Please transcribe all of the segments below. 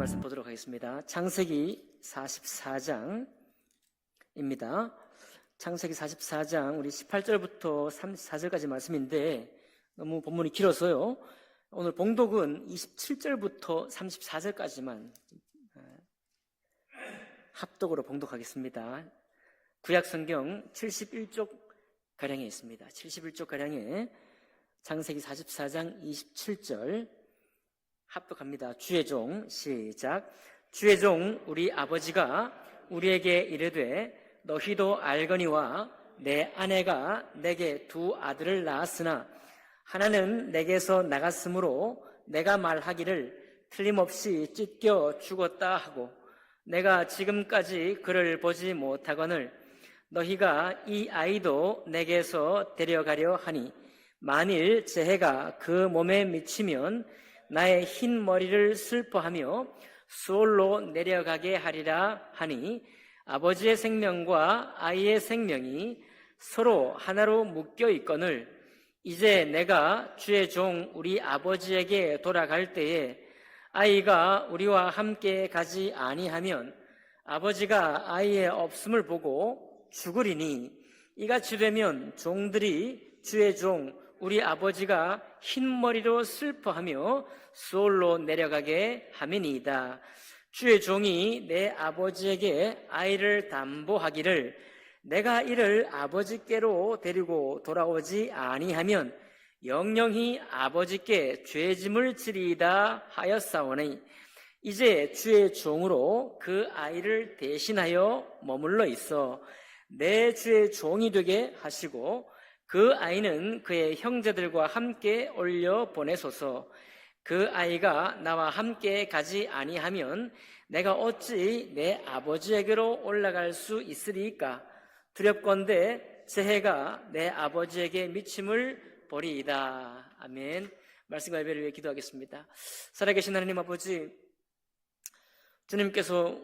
말씀 보도록 하겠습니다. 창세기 44장입니다. 창세기 44장 우리 18절부터 34절까지 말씀인데 너무 본문이 길어서요. 오늘 봉독은 27절부터 34절까지만 합독으로 봉독하겠습니다. 구약성경 71쪽 가량에 있습니다. 71쪽 가량에 창세기 44장 27절 합독합니다. 주의 종 시작. 주의 종 우리 아버지가 우리에게 이르되 너희도 알거니와 내 아내가 내게 두 아들을 낳았으나 하나는 내게서 나갔으므로 내가 말하기를 틀림없이 찢겨 죽었다 하고 내가 지금까지 그를 보지 못하거늘 너희가 이 아이도 내게서 데려가려 하니 만일 재해가 그 몸에 미치면 나의 흰 머리를 슬퍼하며 수월로 내려가게 하리라 하니 아버지의 생명과 아이의 생명이 서로 하나로 묶여 있거늘 이제 내가 주의 종 우리 아버지에게 돌아갈 때에 아이가 우리와 함께 가지 아니하면 아버지가 아이의 없음을 보고 죽으리니 이같이 되면 종들이 주의 종 우리 아버지가 흰머리로 슬퍼하며 수월로 내려가게 함이니이다. 주의 종이 내 아버지에게 아이를 담보하기를 내가 이를 아버지께로 데리고 돌아오지 아니하면 영영히 아버지께 죄짐을 지리이다 하였사오니 이제 주의 종으로 그 아이를 대신하여 머물러 있어 내 주의 종이 되게 하시고 그 아이는 그의 형제들과 함께 올려 보내소서. 그 아이가 나와 함께 가지 아니하면 내가 어찌 내 아버지에게로 올라갈 수 있으리이까? 두렵건대 재해가 내 아버지에게 미침을 보리이다. 아멘. 말씀과 예배를 위해 기도하겠습니다. 살아계신 하나님 아버지, 주님께서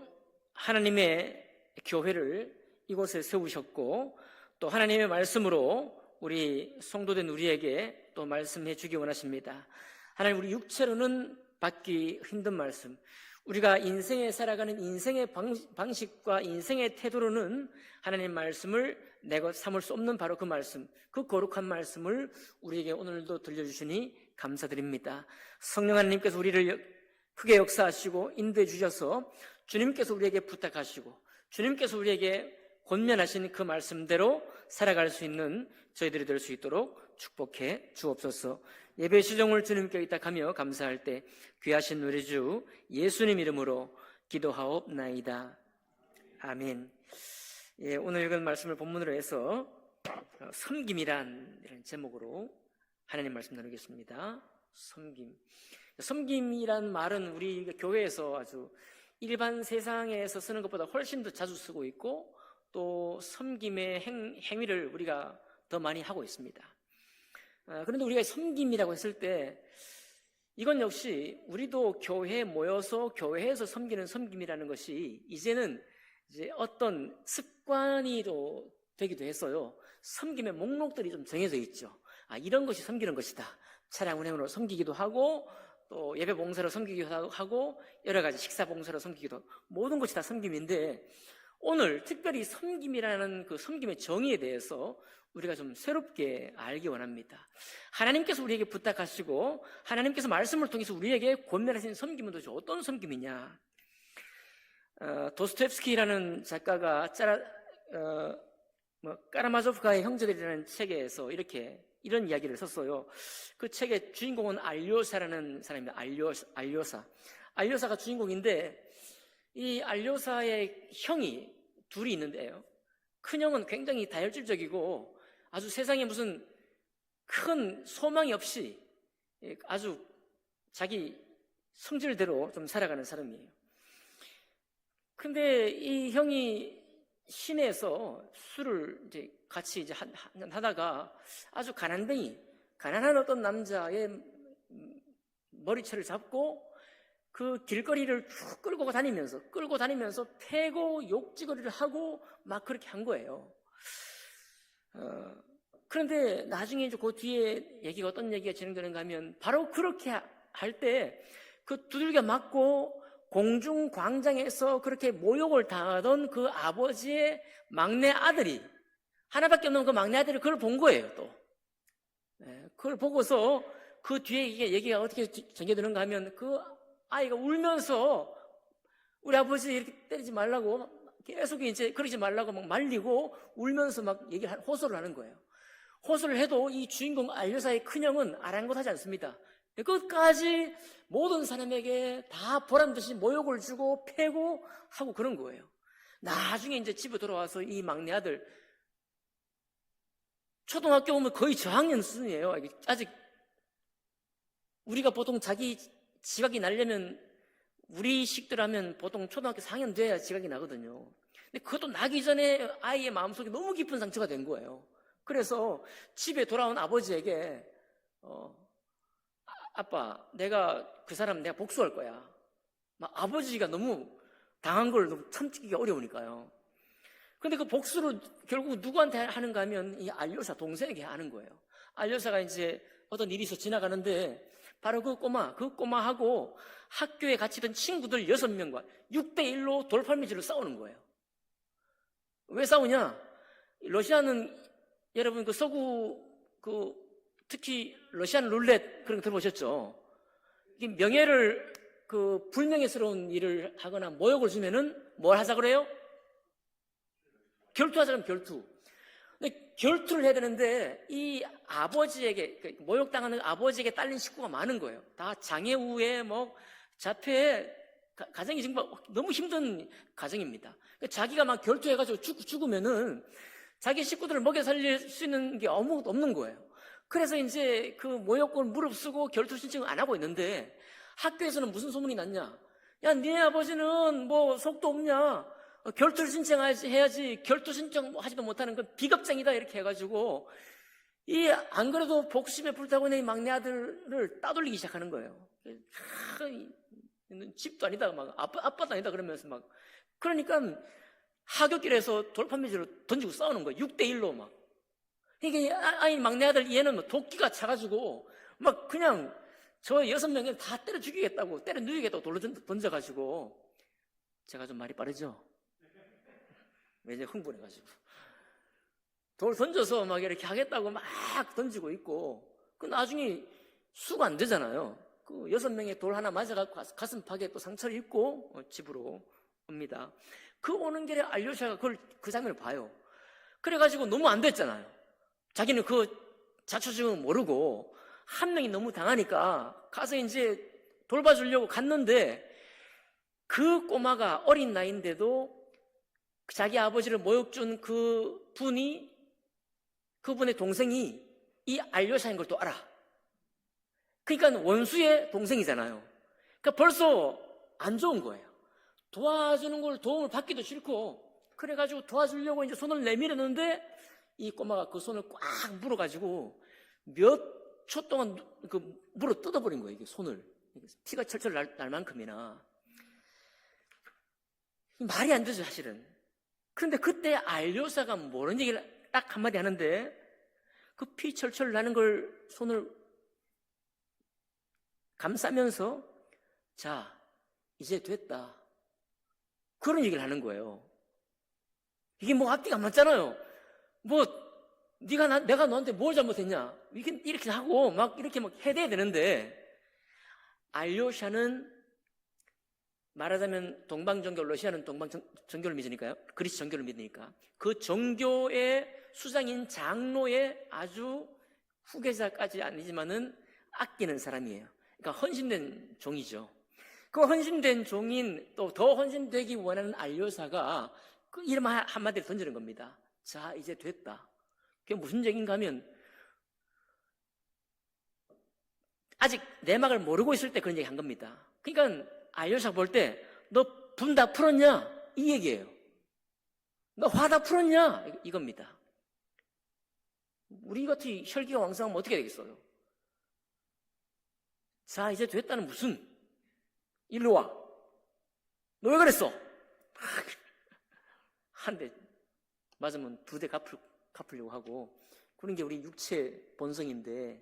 하나님의 교회를 이곳에 세우셨고 또 하나님의 말씀으로 우리 성도된 우리에게 또 말씀해 주기 원하십니다. 하나님, 우리 육체로는 받기 힘든 말씀, 우리가 인생에 살아가는 인생의 방식과 인생의 태도로는 하나님 말씀을 내가 삼을 수 없는 바로 그 말씀, 그 거룩한 말씀을 우리에게 오늘도 들려주시니 감사드립니다. 성령 하나님께서 우리를 크게 역사하시고 인도해 주셔서 주님께서 우리에게 부탁하시고 주님께서 우리에게 권면하신 그 말씀대로 살아갈 수 있는 저희들이 될 수 있도록 축복해 주옵소서. 예배 시종을 주님께 의탁하며 감사할 때 귀하신 우리 주 예수님 이름으로 기도하옵나이다. 아멘. 오늘 읽은 말씀을 본문으로 해서 섬김이란 이런 제목으로 하나님 말씀 나누겠습니다. 섬김이란 말은 우리 교회에서 아주 일반 세상에서 쓰는 것보다 훨씬 더 자주 쓰고 있고 또 섬김의 행위를 우리가 더 많이 하고 있습니다. 그런데 우리가 섬김이라고 했을 때 이건 역시 우리도 교회에 모여서 교회에서 섬기는 섬김이라는 것이 이제는 이제 어떤 습관이 되기도 했어요. 섬김의 목록들이 좀 정해져 있죠. 이런 것이 섬기는 것이다. 차량 운행으로 섬기기도 하고 또 예배 봉사로 섬기기도 하고 여러 가지 식사 봉사로 섬기기도 하고 모든 것이 다 섬김인데 오늘 특별히 섬김이라는 그 섬김의 정의에 대해서 우리가 좀 새롭게 알기 원합니다. 하나님께서 우리에게 부탁하시고 하나님께서 말씀을 통해서 우리에게 권면하신 섬김은 도대체 어떤 섬김이냐? 도스토옙스키라는 작가가 까라마조프가의 형제들이라는 책에서 이런 이야기를 썼어요. 그 책의 주인공은 알료사라는 사람입니다. 알료사가 주인공인데 이 알료사의 형이 둘이 있는데요. 큰형은 굉장히 다혈질적이고 아주 세상에 무슨 큰 소망이 없이 아주 자기 성질대로 좀 살아가는 사람이에요. 근데 이 형이 시내에서 술을 이제 같이 이제 한잔 하다가 아주 가난한 어떤 남자의 머리채를 잡고 그 길거리를 쭉 끌고 다니면서 패고 욕지거리를 하고 막 그렇게 한 거예요. 그런데 나중에 이제 그 뒤에 어떤 얘기가 진행되는가 하면 바로 그렇게 할 때 그 두들겨 맞고 공중 광장에서 그렇게 모욕을 당하던 그 아버지의 막내 아들이, 하나밖에 없는 그 막내 아들이 그걸 본 거예요, 또. 그걸 보고서 그 뒤에 이게 얘기가 어떻게 전개되는가 하면 그 아이가 울면서 우리 아버지 이렇게 때리지 말라고 계속 이제 그러지 말라고 막 말리고 울면서 막 호소를 하는 거예요. 호소를 해도 이 주인공 알료사의 큰형은 아랑곳하지 않습니다. 끝까지 모든 사람에게 다 보란듯이 모욕을 주고 패고 하고 그런 거예요. 나중에 이제 집에 돌아와서 이 막내 아들, 초등학교 오면 거의 저학년 수준이에요. 아직 우리가 보통 자기 지각이 나려면 우리 식들하면 보통 초등학교 4학년 돼야 지각이 나거든요. 근데 그것도 나기 전에 아이의 마음속에 너무 깊은 상처가 된 거예요. 그래서 집에 돌아온 아버지에게 아빠, 내가 그 사람 내가 복수할 거야. 막 아버지가 너무 당한 걸 너무 참기가 어려우니까요. 근데 그 복수를 결국 누구한테 하는가 하면 이 알료사 동생에게 하는 거예요. 알료사가 이제 어떤 일이 있어 지나가는데 바로 그 꼬마하고 학교에 같이 있던 친구들 6명과 6대1로 돌팔매질로 싸우는 거예요. 왜 싸우냐? 러시아는 여러분 그 서구 특히 러시안 룰렛 그런 거 들어보셨죠? 명예를 불명예스러운 일을 하거나 모욕을 주면은 뭘 하자 그래요? 결투하자 그러면 결투. 근데 결투를 해야 되는데 이 아버지에게 모욕당하는 아버지에게 딸린 식구가 많은 거예요. 다 장애우에 자폐에 가정이 정말 너무 힘든 가정입니다. 자기가 막 결투해가지고 죽으면은 자기 식구들을 먹여 살릴 수 있는 게 아무것도 없는 거예요. 그래서 이제 그 모욕을 무릅쓰고 결투 신청을 안 하고 있는데 학교에서는 무슨 소문이 났냐? 야, 니네 아버지는 속도 없냐? 결투를 신청해야지 결투 신청하지도 못하는 그 비겁쟁이다 이렇게 해가지고 안 그래도 복심에 불타고 있는 이 막내 아들을 따돌리기 시작하는 거예요. 집도 아니다 막 아빠도 아니다 그러면서 막 그러니까 하굣길에서 돌판매질로 던지고 싸우는 거예요. 6대1로 막. 이게 아이 막내 아들 얘는 도끼가 차가지고 막 그냥 저 6명을 다 때려 죽이겠다고 때려 누이겠다고 돌로 던져가지고 제가 좀 말이 빠르죠? 이제 흥분해가지고 돌 던져서 막 이렇게 하겠다고 막 던지고 있고 그 나중에 수가 안 되잖아요. 그 6명의 돌 하나 맞아갖고 가슴팍에 또 상처를 입고 집으로 옵니다. 그 오는 길에 알료샤가 그 장면을 봐요. 그래가지고 너무 안 됐잖아요. 자기는 그 자초지종을 모르고 한 명이 너무 당하니까 가서 이제 돌봐주려고 갔는데 그 꼬마가 어린 나이인데도 자기 아버지를 모욕 준 그분의 동생이 이 알료샤인 걸 또 알아. 그러니까 원수의 동생이잖아요. 그러니까 벌써 안 좋은 거예요. 도와주는 걸 도움을 받기도 싫고 그래가지고 도와주려고 이제 손을 내밀었는데 이 꼬마가 그 손을 꽉 물어가지고 몇 초 동안 물어 뜯어버린 거예요. 이게 손을 피가 철철 날 만큼이나 말이 안 되죠 사실은. 그런데 그때 알료사가 뭐런 얘기를 딱 한마디 하는데 그 피 철철 나는 걸 손을 감싸면서 자 이제 됐다 그런 얘기를 하는 거예요. 이게 앞뒤가 안 맞잖아요. 내가 너한테 뭘 잘못했냐 이렇게 하고 이렇게 해대야 되는데 알료샤는 말하자면 동방정교, 러시아는 동방정교를 믿으니까요. 그리스 정교를 믿으니까 그 정교의 수장인 장로의 아주 후계자까지 아니지만은 아끼는 사람이에요. 그러니까 헌신된 종이죠. 그 헌신된 종인 또 더 헌신되기 원하는 알료사가 그 이름 한마디를 던지는 겁니다. 자, 이제 됐다. 그게 무슨 얘기인가 하면 아직 내막을 모르고 있을 때 그런 얘기 한 겁니다. 그러니까 알료사 볼 때 너 분 다 풀었냐? 이 얘기예요. 너 화 다 풀었냐? 이겁니다. 우리 같이 혈기가 왕성하면 어떻게 되겠어요? 자, 이제 됐다는 무슨? 일로 와. 너 왜 그랬어? 한 대 맞으면 2대 갚으려고 하고 그런 게 우리 육체 본성인데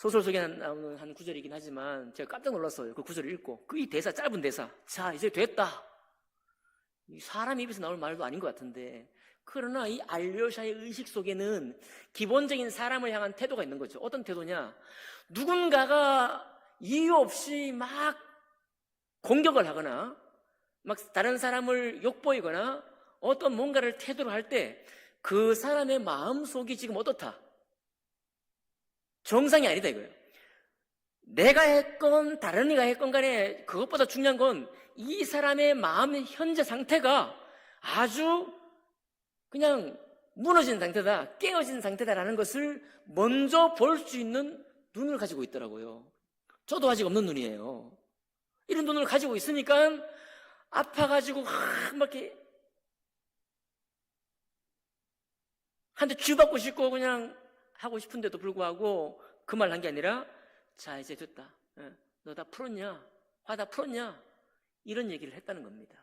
소설 속에 나오는 한 구절이긴 하지만 제가 깜짝 놀랐어요. 그 구절을 읽고. 그 이 대사, 짧은 대사. 자, 이제 됐다. 사람 입에서 나올 말도 아닌 것 같은데, 그러나 이 알료샤의 의식 속에는 기본적인 사람을 향한 태도가 있는 거죠. 어떤 태도냐? 누군가가 이유 없이 막 공격을 하거나 막 다른 사람을 욕보이거나 어떤 뭔가를 태도로 할 때 그 사람의 마음속이 지금 어떻다? 정상이 아니다 이거예요. 내가 했건 다른 이가 했건 간에 그것보다 중요한 건 이 사람의 마음의 현재 상태가 아주 그냥 무너진 상태다, 깨어진 상태다라는 것을 먼저 볼 수 있는 눈을 가지고 있더라고요. 저도 아직 없는 눈이에요. 이런 눈을 가지고 있으니까 아파가지고 막 이렇게 한 대 쥐받고 싶고 그냥 하고 싶은데도 불구하고 그 말 한 게 아니라, 자 이제 됐다, 너 다 풀었냐? 화 다 풀었냐? 이런 얘기를 했다는 겁니다.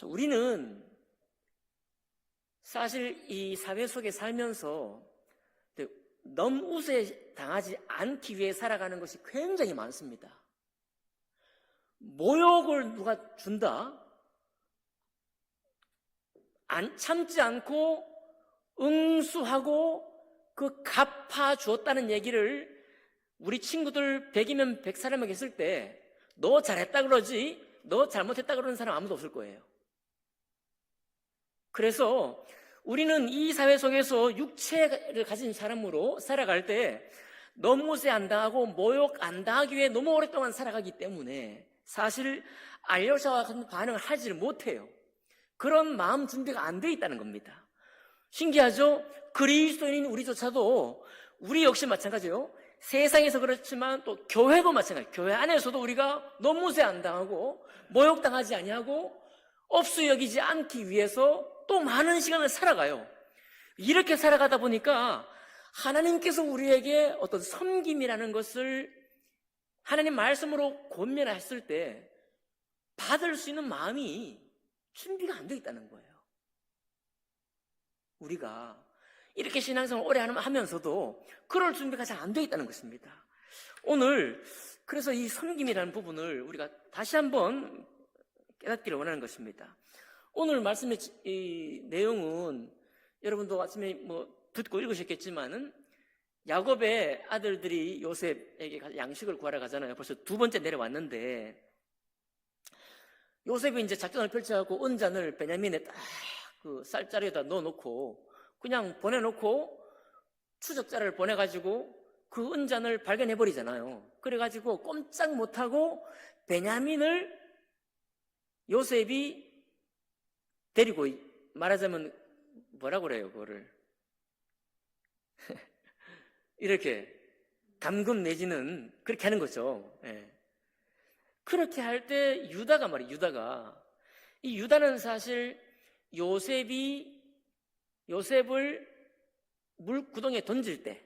우리는 사실 이 사회 속에 살면서 넘우세 당하지 않기 위해 살아가는 것이 굉장히 많습니다. 모욕을 누가 준다? 참지 않고 응수하고 그 갚아주었다는 얘기를 우리 친구들 100이면 100사람에게 했을 때 너 잘했다 그러지 너 잘못했다 그러는 사람 아무도 없을 거예요. 그래서 우리는 이 사회 속에서 육체를 가진 사람으로 살아갈 때 넘무새 안 당하고 모욕 안 당하기 위해 너무 오랫동안 살아가기 때문에 사실 알료샤와 같은 반응을 하지를 못해요. 그런 마음 준비가 안 돼 있다는 겁니다. 신기하죠? 그리스도인인 우리조차도 우리 역시 마찬가지예요. 세상에서 그렇지만 또 교회도 마찬가지예요. 교회 안에서도 우리가 넘무새 안 당하고 모욕당하지 아니하고 업수 여기지 않기 위해서 또 많은 시간을 살아가요. 이렇게 살아가다 보니까 하나님께서 우리에게 어떤 섬김이라는 것을 하나님 말씀으로 권면했을 때 받을 수 있는 마음이 준비가 안 돼 있다는 거예요. 우리가 이렇게 신앙생활을 오래 하면서도 그럴 준비가 잘 안 돼 있다는 것입니다. 오늘 그래서 이 섬김이라는 부분을 우리가 다시 한번 깨닫기를 원하는 것입니다. 오늘 말씀의 이 내용은 여러분도 아침에 듣고 읽으셨겠지만은 야곱의 아들들이 요셉에게 양식을 구하러 가잖아요. 벌써 두 번째 내려왔는데 요셉이 이제 작전을 펼쳐갖고 은잔을 베냐민의 딱 그 쌀자루에다 넣어놓고 그냥 보내놓고 추적자를 보내가지고 그 은잔을 발견해버리잖아요. 그래가지고 꼼짝 못하고 베냐민을 요셉이 데리고, 말하자면 뭐라고 그래요 그거를 이렇게 감금 내지는 그렇게 하는 거죠. 예. 그렇게 할 때 유다가 이 유다는 사실 요셉을 물구덩이에 던질 때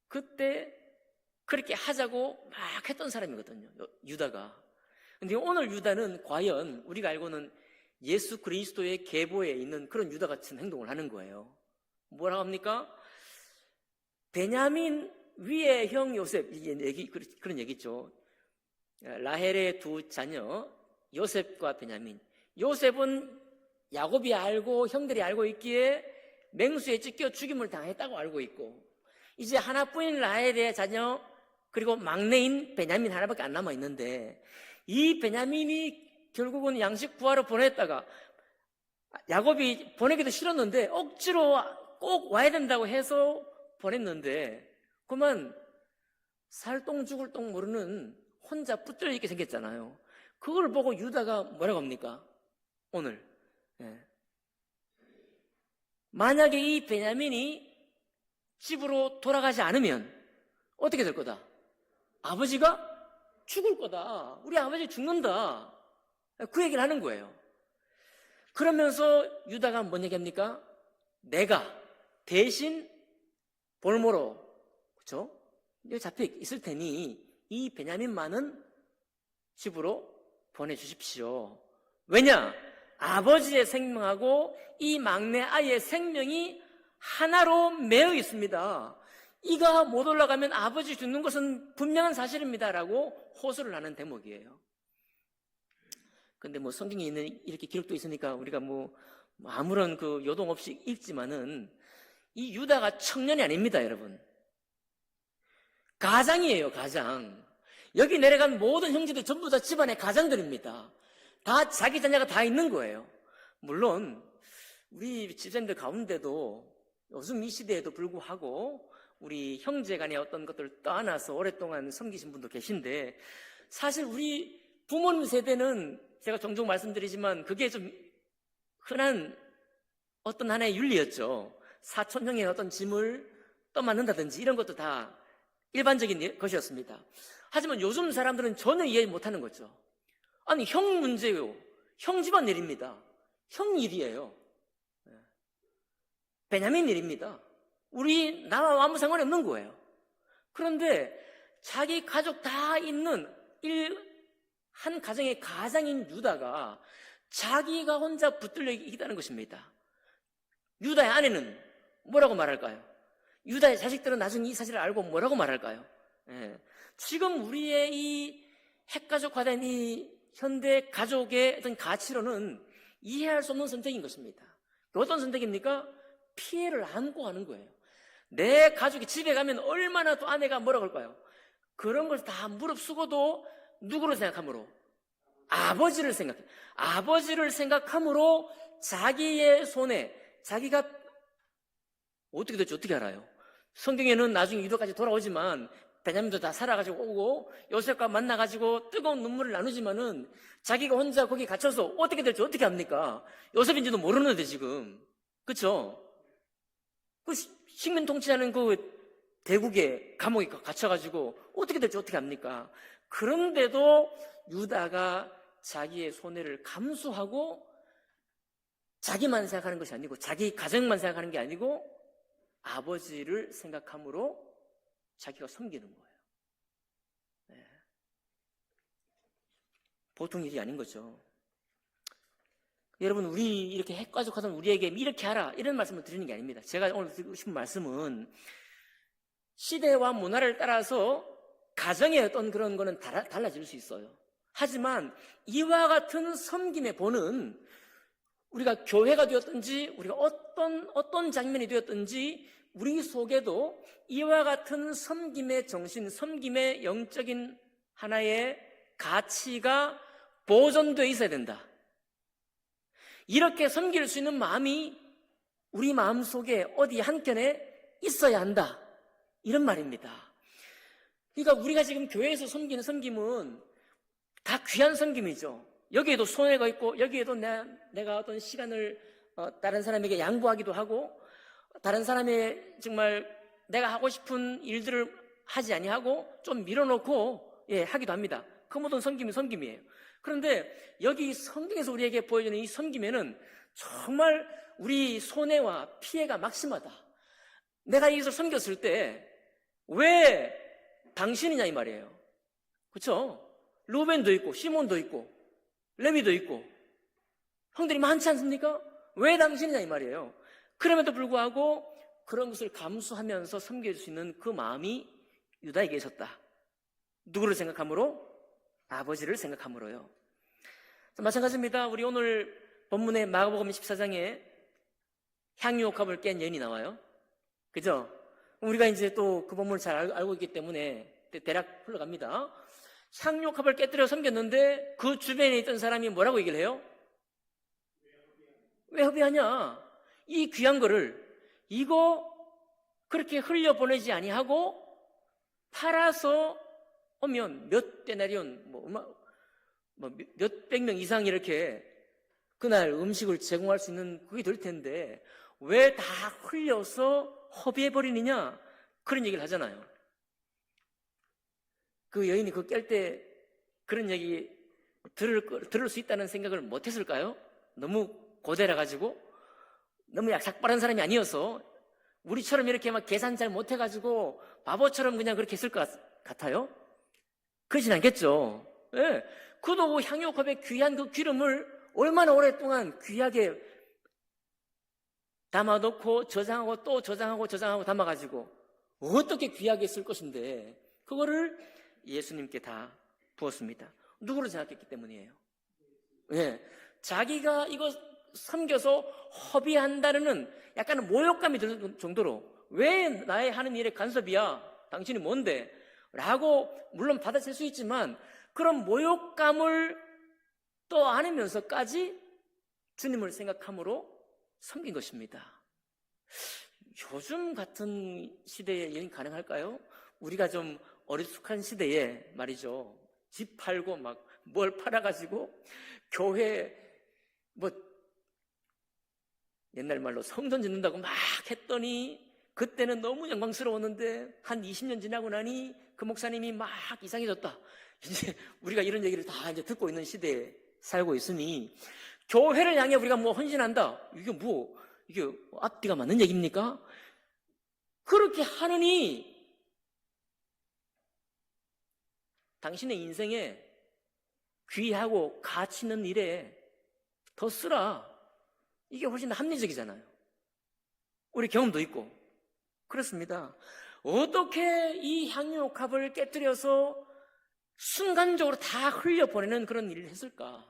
그때 그렇게 하자고 막 했던 사람이거든요, 유다가. 근데 오늘 유다는 과연 우리가 알고는 예수 그리스도의 계보에 있는 그런 유다 같은 행동을 하는 거예요. 뭐라고 합니까? 베냐민 위의 형 요셉, 그런 얘기죠. 라헬의 두 자녀 요셉과 베냐민. 요셉은 야곱이 알고 형들이 알고 있기에 맹수에 찢겨 죽임을 당했다고 알고 있고, 이제 하나뿐인 라헬의 자녀 그리고 막내인 베냐민 하나밖에 안 남아 있는데, 이 베냐민이 결국은 양식 구하러 보냈다가 야곱이 보내기도 싫었는데 억지로 꼭 와야 된다고 해서 보냈는데 그만 살똥 죽을 똥 모르는 혼자 붙들려 있게 생겼잖아요. 그걸 보고 유다가 뭐라고 합니까? 오늘 만약에 이 베냐민이 집으로 돌아가지 않으면 어떻게 될 거다? 아버지가 죽을 거다. 우리 아버지 죽는다. 그 얘기를 하는 거예요. 그러면서 유다가 뭔 얘기합니까? 내가 대신 볼모로, 그렇죠? 여기 잡혀 있을 테니 이 베냐민만은 집으로 보내주십시오. 왜냐? 아버지의 생명하고 이 막내 아이의 생명이 하나로 매여 있습니다. 이가 못 올라가면 아버지 죽는 것은 분명한 사실입니다라고 호소를 하는 대목이에요. 근데 뭐 성경에 있는 이렇게 기록도 있으니까 우리가 뭐 아무런 그 요동 없이 읽지만은 이 유다가 청년이 아닙니다, 여러분. 가장이에요, 가장. 여기 내려간 모든 형제들 전부 다 집안의 가장들입니다. 다 자기 자녀가 다 있는 거예요. 물론 우리 집사님들 가운데도 요즘 이 시대에도 불구하고 우리 형제 간의 어떤 것들을 떠안아서 오랫동안 섬기신 분도 계신데, 사실 우리 부모님 세대는 제가 종종 말씀드리지만 그게 좀 흔한 어떤 하나의 윤리였죠. 사촌형의 어떤 짐을 떠맡는다든지 이런 것도 다 일반적인 것이었습니다. 하지만 요즘 사람들은 전혀 이해 못하는 거죠. 아니, 형 문제요. 형 집안 일입니다. 형 일이에요. 베냐민 일입니다. 나와 아무 상관이 없는 거예요. 그런데 자기 가족 다 있는 한 가정의 가장인 유다가 자기가 혼자 붙들려 있다는 것입니다. 유다의 아내는 뭐라고 말할까요? 유다의 자식들은 나중에 이 사실을 알고 뭐라고 말할까요? 지금 우리의 이 핵가족화된 이 현대 가족의 어떤 가치로는 이해할 수 없는 선택인 것입니다. 어떤 선택입니까? 피해를 안고 하는 거예요. 내 가족이 집에 가면 얼마나 또 아내가 뭐라고 할까요? 그런 걸 다 무릅쓰고도 누구를 생각함으로? 아버지를 생각해. 아버지를 생각함으로 자기의 손에, 자기가 어떻게 될지 어떻게 알아요? 성경에는 나중에 유다까지 돌아오지만 베냐민도 다 살아가지고 오고 요셉과 만나가지고 뜨거운 눈물을 나누지만은 자기가 혼자 거기 갇혀서 어떻게 될지 어떻게 합니까? 요셉인지도 모르는데 지금. 그쵸? 그 식민 통치하는 그 대국에 감옥에 갇혀가지고 어떻게 될지 어떻게 합니까? 그런데도 유다가 자기의 손해를 감수하고 자기만 생각하는 것이 아니고 자기 가정만 생각하는 게 아니고 아버지를 생각함으로 자기가 섬기는 거예요. 네. 보통 일이 아닌 거죠. 여러분, 우리 이렇게 핵가족하던 우리에게 이렇게 하라 이런 말씀을 드리는 게 아닙니다. 제가 오늘 드리고 싶은 말씀은 시대와 문화를 따라서 가정의 어떤 그런 거는 달라질 수 있어요. 하지만 이와 같은 섬김의 본은 우리가 교회가 되었든지 우리가 어떤 장면이 되었든지 우리 속에도 이와 같은 섬김의 정신, 섬김의 영적인 하나의 가치가 보존되어 있어야 된다. 이렇게 섬길 수 있는 마음이 우리 마음 속에 어디 한켠에 있어야 한다. 이런 말입니다. 그러니까 우리가 지금 교회에서 섬기는 섬김은 다 귀한 섬김이죠. 여기에도 손해가 있고 여기에도 내가 어떤 시간을 다른 사람에게 양보하기도 하고 다른 사람의 정말 내가 하고 싶은 일들을 하지 아니하고 좀 밀어놓고 하기도 합니다. 그 모든 섬김이 섬김이에요. 그런데 여기 성경에서 우리에게 보여주는 이 섬김에는 정말 우리 손해와 피해가 막심하다. 내가 이것을 섬겼을 때 왜 당신이냐 이 말이에요. 그렇죠? 루벤도 있고 시몬도 있고 레위도 있고 형들이 많지 않습니까? 왜 당신이냐 이 말이에요. 그럼에도 불구하고 그런 것을 감수하면서 섬길 수 있는 그 마음이 유다에게 있었다. 누구를 생각함으로? 아버지를 생각함으로요. 마찬가지입니다. 우리 오늘 본문의 마가복음 14장에 향유옥합을 깬 여인이 나와요. 그죠? 우리가 이제 또 그 본문을 잘 알고 있기 때문에 대략 흘러갑니다. 향유옥합을 깨뜨려 섬겼는데 그 주변에 있던 사람이 뭐라고 얘기를 해요? 왜 허비하냐? 이 귀한 거를 이거 그렇게 흘려보내지 아니하고 팔아서 오면 몇 데나리온 몇백 명 이상 이렇게 그날 음식을 제공할 수 있는 그게 될 텐데 왜 다 흘려서 허비해버리느냐? 그런 얘기를 하잖아요. 그 여인이 그거 깰 때 그런 얘기 들을 수 있다는 생각을 못했을까요? 너무 고대라가지고 너무 약삭빠른 사람이 아니어서 우리처럼 이렇게 막 계산 잘 못해가지고 바보처럼 그냥 그렇게 했을 것 같아요? 그러진 않겠죠. 예. 그도 향유옥합의 귀한 그 기름을 얼마나 오랫동안 귀하게 담아놓고 저장하고 또 저장하고 담아가지고 어떻게 귀하게 쓸 것인데 그거를 예수님께 다 부었습니다. 누구를 생각했기 때문이에요? 예, 자기가 이거 섬겨서 허비한다는 약간 모욕감이 들 정도로 왜 나의 하는 일에 간섭이야? 당신이 뭔데? 라고 물론 받아칠 수 있지만 그런 모욕감을 또 안으면서까지 주님을 생각함으로 섬긴 것입니다. 요즘 같은 시대에 이런 가능할까요? 우리가 좀 어리숙한 시대에 말이죠. 집 팔고 막 뭘 팔아가지고 교회 뭐 옛날 말로 성전 짓는다고 막 했더니 그때는 너무 영광스러웠는데 한 20년 지나고 나니 그 목사님이 막 이상해졌다. 이제 우리가 이런 얘기를 다 이제 듣고 있는 시대에 살고 있으니 교회를 향해 우리가 뭐 헌신한다. 이게 앞뒤가 맞는 얘기입니까? 그렇게 하느니 당신의 인생에 귀하고 가치 있는 일에 더 쓰라. 이게 훨씬 합리적이잖아요. 우리 경험도 있고 그렇습니다. 어떻게 이 향유옥합을 깨뜨려서 순간적으로 다 흘려보내는 그런 일을 했을까?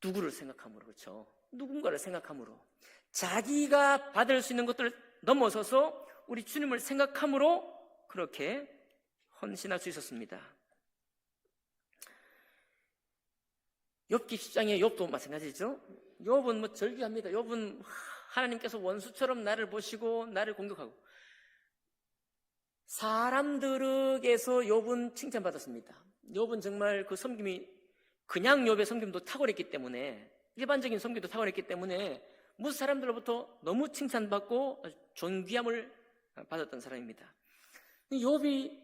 누구를 생각함으로, 그렇죠? 누군가를 생각함으로 자기가 받을 수 있는 것들을 넘어서서 우리 주님을 생각함으로 그렇게 헌신할 수 있었습니다. 욥기 10장의 욥도 마찬가지죠. 욥은 뭐 절규합니다. 욥은 하나님께서 원수처럼 나를 보시고 나를 공격하고 사람들에게서 욥은 칭찬받았습니다. 욥은 정말 그 섬김이 그냥 욥의 섬김도 탁월했기 때문에 일반적인 섬김도 탁월했기 때문에 무슨 사람들로부터 너무 칭찬받고 존귀함을 받았던 사람입니다. 욥이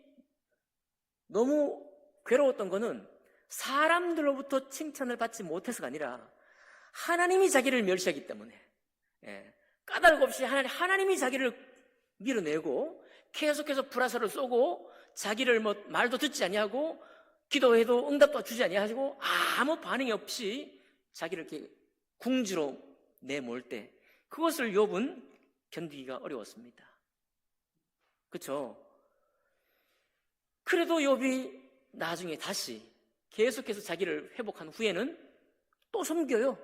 너무 괴로웠던 거는 사람들로부터 칭찬을 받지 못해서가 아니라 하나님이 자기를 멸시하기 때문에 까닭 없이 하나님이 자기를 밀어내고 계속해서 불화살을 쏘고 자기를 뭐 말도 듣지 아니하고 기도해도 응답도 주지 아니하고 아무 반응이 없이 자기를 이렇게 궁지로 내몰 때 그것을 욥은 견디기가 어려웠습니다. 그렇죠? 그래도 욥이 나중에 다시 계속해서 자기를 회복한 후에는 또 섬겨요.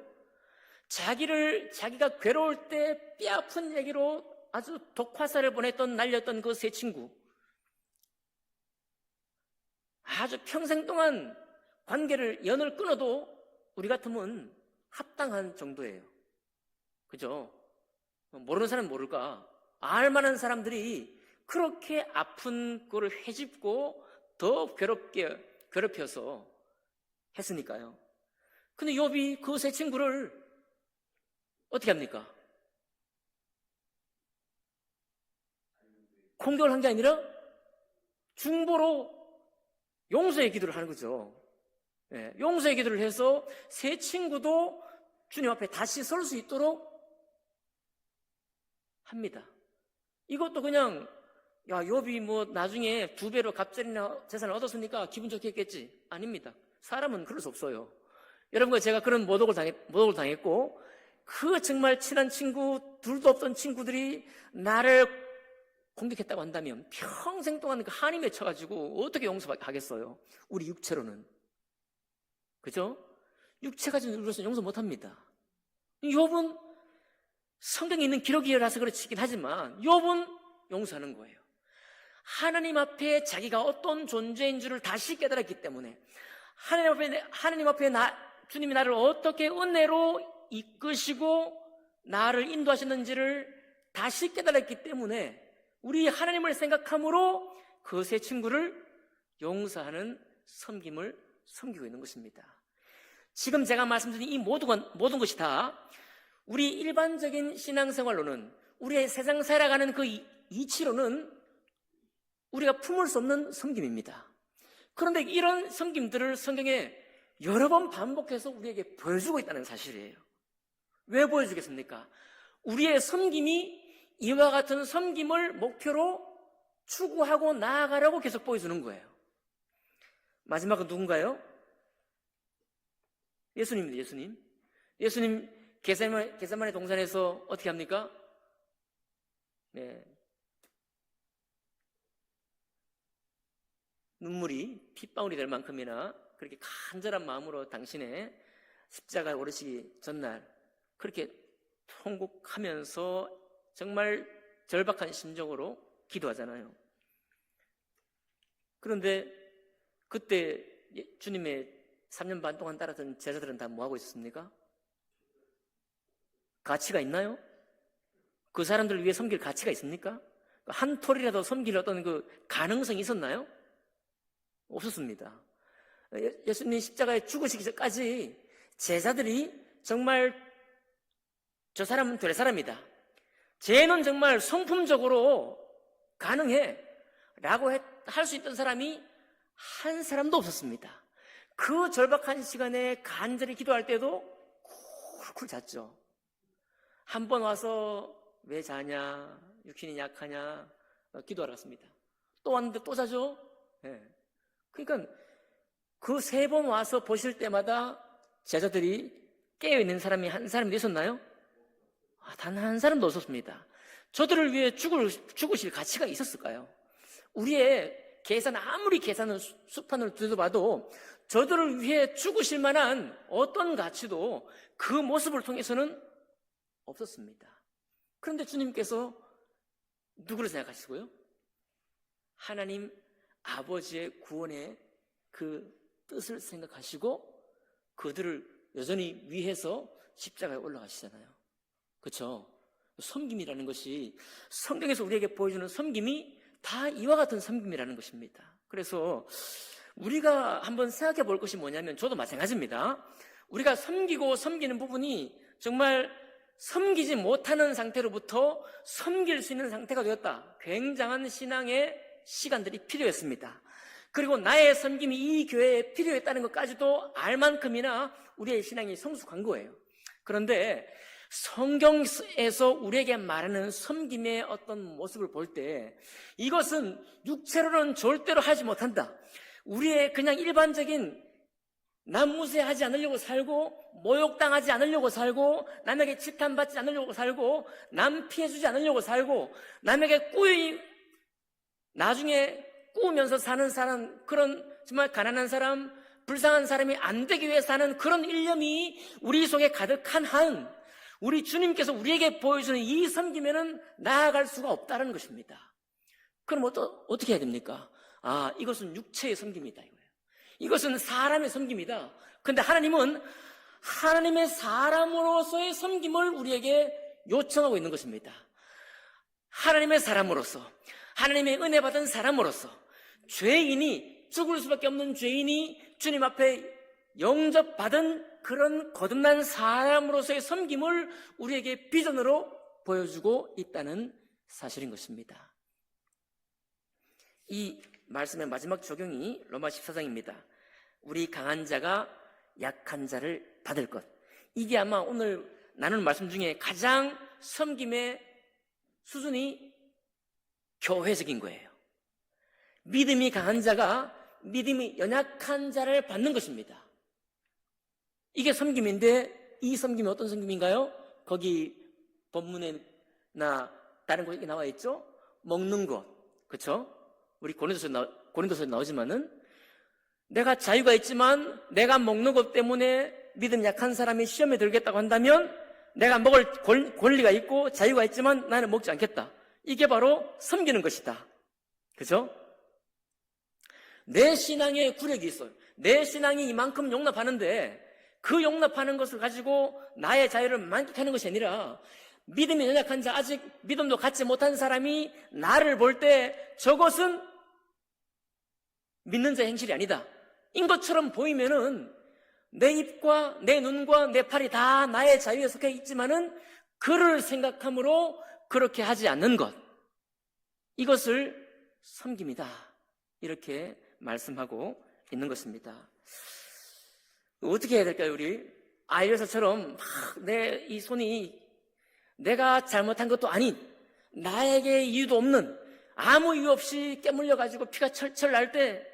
자기가 괴로울 때 뼈아픈 얘기로 아주 독화살을 날렸던 그 세 친구 아주 평생 동안 연을 끊어도 우리 같으면 합당한 정도예요. 그죠? 모르는 사람은 모를까? 알만한 사람들이 그렇게 아픈 거를 헤집고 더 괴롭혀서 했으니까요. 근데 욥이 그 세 친구를 어떻게 합니까? 공격을 한 게 아니라 중보로 용서의 기도를 하는 거죠. 용서의 기도를 해서 세 친구도 주님 앞에 다시 설 수 있도록 합니다. 이것도 그냥 욥이 뭐 나중에 2배로 갑절이나 재산을 얻었으니까 기분 좋게 했겠지. 아닙니다. 사람은 그럴 수 없어요. 여러분과 제가 그런 모독을 당했고 그 정말 친한 친구 둘도 없던 친구들이 나를 공격했다고 한다면 평생 동안 그 한이 맺혀가지고 어떻게 용서하겠어요? 우리 육체로는. 그죠? 육체가 지금 우리로서는 용서 못합니다. 욥은 성경에 있는 기록이라서 그렇긴 하지만 욥은 용서하는 거예요. 하나님 앞에 자기가 어떤 존재인 줄을 다시 깨달았기 때문에 하나님 앞에 주님이 나를 어떻게 은혜로 이끄시고 나를 인도하시는지를 다시 깨달았기 때문에 우리 하나님을 생각함으로 그 세 친구를 용서하는 섬김을 섬기고 있는 것입니다. 지금 제가 말씀드린 이 모든 것이 다 우리 일반적인 신앙생활로는 우리의 세상 살아가는 그 이치로는 우리가 품을 수 없는 섬김입니다. 그런데 이런 섬김들을 성경에 여러 번 반복해서 우리에게 보여주고 있다는 사실이에요. 왜 보여주겠습니까? 우리의 섬김이 이와 같은 섬김을 목표로 추구하고 나아가려고 계속 보여주는 거예요. 마지막은 누군가요? 예수님입니다. 예수님 게세마네 동산에서 어떻게 합니까? 눈물이 핏방울이 될 만큼이나 그렇게 간절한 마음으로 당신의 십자가에 오르시기 전날 그렇게 통곡하면서 정말 절박한 심정으로 기도하잖아요. 그런데 그때 주님의 3년 반 동안 따랐던 제자들은 다 뭐하고 있었습니까? 가치가 있나요? 그 사람들을 위해 섬길 가치가 있습니까? 한 톨이라도 섬길 어떤 그 가능성이 있었나요? 없었습니다. 예수님 십자가에 죽으시기 전까지 제자들이 정말 저 사람은 될 사람이다. 쟤는 정말 성품적으로 가능해. 라고 할 수 있던 사람이 한 사람도 없었습니다. 그 절박한 시간에 간절히 기도할 때도 쿨쿨 잤죠. 한 번 와서 왜 자냐, 육신이 약하냐 기도하러 갔습니다. 또 왔는데 또 자죠. 그러니까 그 3번 와서 보실 때마다 제자들이 깨어있는 사람이 한 사람도 있었나요? 단 한 사람도 없었습니다. 저들을 위해 죽으실 가치가 있었을까요? 우리의 계산, 아무리 계산을 수판을 들어봐도 저들을 위해 죽으실 만한 어떤 가치도 그 모습을 통해서는 없었습니다. 그런데 주님께서 누구를 생각하시고요? 하나님 아버지의 구원의 그 뜻을 생각하시고 그들을 여전히 위해서 십자가에 올라가시잖아요. 그렇죠? 섬김이라는 것이 성경에서 우리에게 보여주는 섬김이 다 이와 같은 섬김이라는 것입니다. 그래서 우리가 한번 생각해 볼 것이 뭐냐면 저도 마찬가지입니다. 우리가 섬기고 섬기는 부분이 정말 섬기지 못하는 상태로부터 섬길 수 있는 상태가 되었다. 굉장한 신앙의 시간들이 필요했습니다. 그리고 나의 섬김이 이 교회에 필요했다는 것까지도 알 만큼이나 우리의 신앙이 성숙한 거예요. 그런데 성경에서 우리에게 말하는 섬김의 어떤 모습을 볼 때 이것은 육체로는 절대로 하지 못한다. 우리의 그냥 일반적인 남 무시하지 않으려고 살고 모욕당하지 않으려고 살고 남에게 지탄받지 않으려고 살고 남 피해주지 않으려고 살고 남에게 꾸이 나중에 꾸우면서 사는 사람, 그런 정말 가난한 사람, 불쌍한 사람이 안 되기 위해 사는 그런 일념이 우리 속에 가득한 한 우리 주님께서 우리에게 보여주는 이 섬김에는 나아갈 수가 없다는 것입니다. 그럼 어떻게 해야 됩니까? 이것은 육체의 섬김이다 이거예요. 이것은 사람의 섬김이다. 그런데 하나님은 하나님의 사람으로서의 섬김을 우리에게 요청하고 있는 것입니다. 하나님의 사람으로서, 하나님의 은혜 받은 사람으로서, 죄인이, 죽을 수밖에 없는 죄인이 주님 앞에 영접받은 그런 거듭난 사람으로서의 섬김을 우리에게 비전으로 보여주고 있다는 사실인 것입니다. 이 말씀의 마지막 적용이 로마 14장입니다. 우리 강한 자가 약한 자를 받을 것. 이게 아마 오늘 나누는 말씀 중에 가장 섬김의 수준이 교회적인 거예요. 믿음이 강한 자가 믿음이 연약한 자를 받는 것입니다. 이게 섬김인데 이 섬김이 어떤 섬김인가요? 거기 본문에나 다른 곳에 나와 있죠? 먹는 것. 그렇죠? 우리 고린도서에 나오지만은 내가 자유가 있지만 내가 먹는 것 때문에 믿음 약한 사람이 시험에 들겠다고 한다면 내가 먹을 권리가 있고 자유가 있지만 나는 먹지 않겠다. 이게 바로 섬기는 것이다. 그렇죠? 내 신앙에 구력이 있어요. 내 신앙이 이만큼 용납하는데 그 용납하는 것을 가지고 나의 자유를 만족하는 것이 아니라 믿음이 연약한 자, 아직 믿음도 갖지 못한 사람이 나를 볼 때 저것은 믿는 자의 행실이 아니다 인 것처럼 보이면은 내 입과 내 눈과 내 팔이 다 나의 자유에 속해 있지만은 그를 생각함으로 그렇게 하지 않는 것, 이것을 섬김이다 이렇게 말씀하고 있는 것입니다. 어떻게 해야 될까요? 우리 아이에서처럼 내 이 손이 내가 잘못한 것도 아닌 나에게 이유도 없는 아무 이유 없이 깨물려가지고 피가 철철 날 때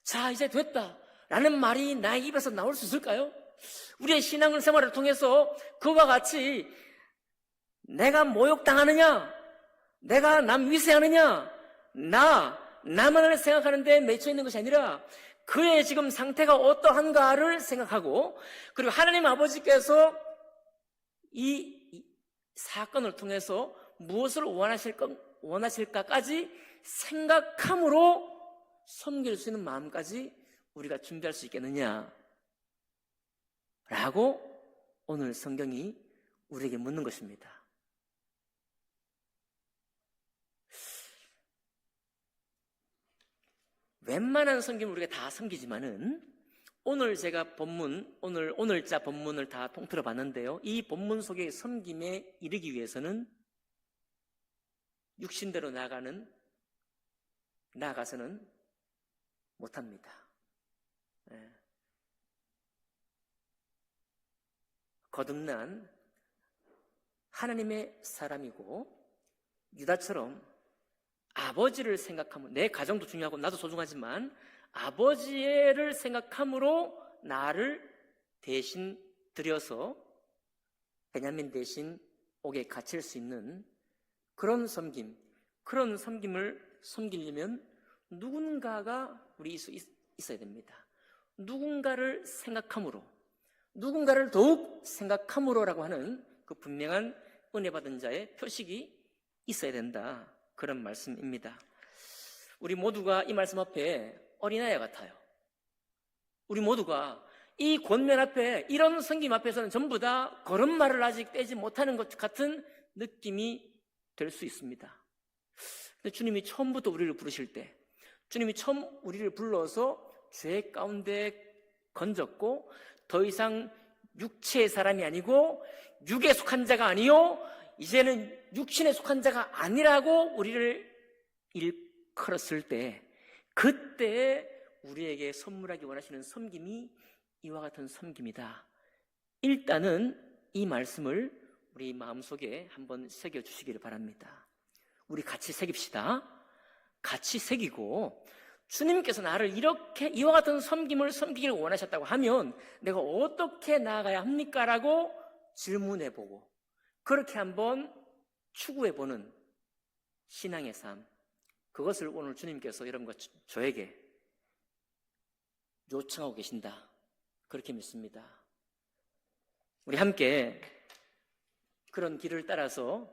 자 이제 됐다 라는 말이 나의 입에서 나올 수 있을까요? 우리의 신앙을 생활을 통해서 그와 같이 내가 모욕당하느냐, 내가 남 위세하느냐, 나 나만을 생각하는데 맺혀 있는 것이 아니라 그의 지금 상태가 어떠한가를 생각하고, 그리고 하나님 아버지께서 이 사건을 통해서 무엇을 원하실까까지 생각함으로 섬길 수 있는 마음까지 우리가 준비할 수 있겠느냐 라고 오늘 성경이 우리에게 묻는 것입니다. 웬만한 섬김을 우리가 다 섬기지만은 오늘 제가 오늘자 본문을 다 통틀어 봤는데요. 이 본문 속의 섬김에 이르기 위해서는 육신대로 나아가서는 못합니다. 거듭난 하나님의 사람이고 유다처럼 아버지를 생각하면, 내 가정도 중요하고 나도 소중하지만 아버지를 생각함으로 나를 대신 들여서 베냐민 대신 옥에 갇힐 수 있는 그런 섬김을 섬기려면 누군가가 우리 있어야 됩니다. 누군가를 생각함으로, 누군가를 더욱 생각함으로라고 하는 그 분명한 은혜 받은 자의 표식이 있어야 된다, 그런 말씀입니다. 우리 모두가 이 말씀 앞에 어린아이 같아요. 우리 모두가 이 권면 앞에, 이런 섬김 앞에서는 전부 다 걸음마를 아직 떼지 못하는 것 같은 느낌이 될 수 있습니다. 근데 주님이 처음부터 우리를 부르실 때, 주님이 처음 우리를 불러서 죄 가운데 건졌고 더 이상 육체의 사람이 아니고 육에 속한 자가 아니요 이제는 육신에 속한 자가 아니라고 우리를 일컬었을 때, 그때 우리에게 선물하기 원하시는 섬김이 이와 같은 섬김이다. 일단은 이 말씀을 우리 마음속에 한번 새겨주시기를 바랍니다. 우리 같이 새깁시다. 같이 새기고, 주님께서 나를 이렇게 이와 같은 섬김을 섬기기를 원하셨다고 하면 내가 어떻게 나아가야 합니까? 라고 질문해보고 그렇게 한번 추구해보는 신앙의 삶, 그것을 오늘 주님께서 여러분과 저에게 요청하고 계신다, 그렇게 믿습니다. 우리 함께 그런 길을 따라서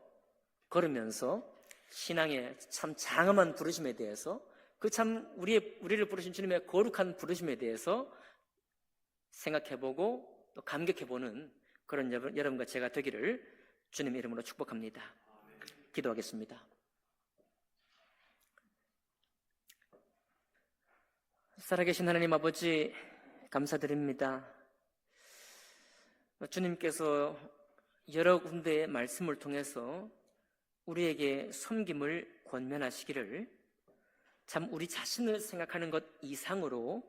걸으면서 신앙의 참 장엄한 부르심에 대해서, 그 참 우리를 부르신 주님의 거룩한 부르심에 대해서 생각해보고 또 감격해보는 그런 여러분과 제가 되기를 주님의 이름으로 축복합니다. 기도하겠습니다. 살아계신 하나님 아버지, 감사드립니다. 주님께서 여러 군데의 말씀을 통해서 우리에게 섬김을 권면하시기를, 참 우리 자신을 생각하는 것 이상으로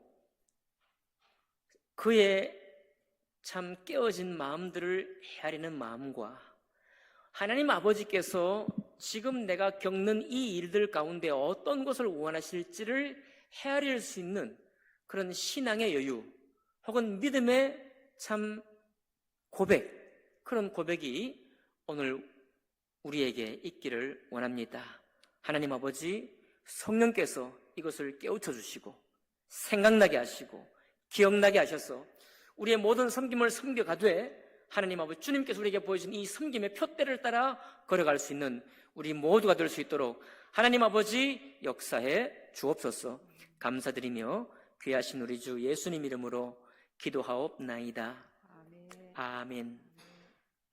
그의 참 깨어진 마음들을 헤아리는 마음과 하나님 아버지께서 지금 내가 겪는 이 일들 가운데 어떤 것을 원하실지를 헤아릴 수 있는 그런 신앙의 여유 혹은 믿음의 참 고백, 그런 고백이 오늘 우리에게 있기를 원합니다. 하나님 아버지, 성령께서 이것을 깨우쳐 주시고 생각나게 하시고 기억나게 하셔서 우리의 모든 섬김을 섬겨가되 하나님 아버지, 주님께서 우리에게 보여준 이 섬김의 표대를 따라 걸어갈 수 있는 우리 모두가 될 수 있도록 하나님 아버지 역사해 주옵소서. 감사드리며 귀하신 우리 주 예수님 이름으로 기도하옵나이다. 아멘.